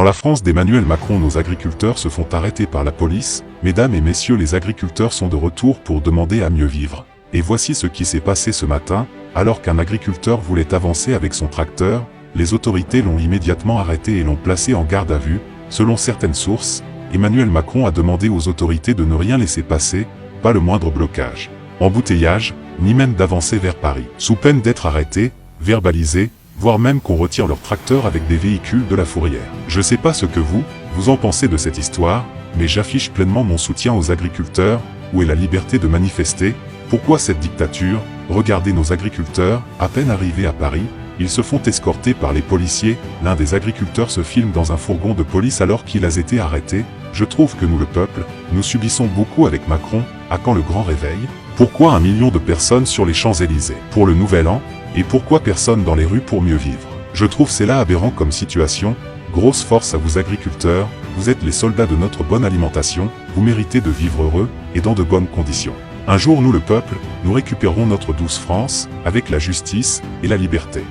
Dans la France d'Emmanuel Macron, nos agriculteurs se font arrêter par la police. Mesdames et messieurs, les agriculteurs sont de retour pour demander à mieux vivre. Et voici ce qui s'est passé ce matin. Alors qu'un agriculteur voulait avancer avec son tracteur, les autorités l'ont immédiatement arrêté et l'ont placé en garde à vue. Selon certaines sources, Emmanuel Macron a demandé aux autorités de ne rien laisser passer, pas le moindre blocage, embouteillage, ni même d'avancer vers Paris, sous peine d'être arrêtés, verbalisés, voire même qu'on retire leur tracteur avec des véhicules de la fourrière. Je sais pas ce que vous en pensez de cette histoire, mais j'affiche pleinement mon soutien aux agriculteurs. Où est la liberté de manifester? Pourquoi cette dictature? Regardez nos agriculteurs, à peine arrivés à Paris, ils se font escorter par les policiers. L'un des agriculteurs se filme dans un fourgon de police alors qu'il a été arrêté. Je trouve que nous, le peuple, nous subissons beaucoup avec Macron. À quand le grand réveil? Pourquoi 1 million de personnes sur les Champs-Élysées pour le Nouvel An? Et pourquoi personne dans les rues pour mieux vivre? Je trouve cela aberrant comme situation. Grosse force à vous agriculteurs, vous êtes les soldats de notre bonne alimentation, vous méritez de vivre heureux et dans de bonnes conditions. Un jour, nous, le peuple, nous récupérerons notre douce France, avec la justice et la liberté.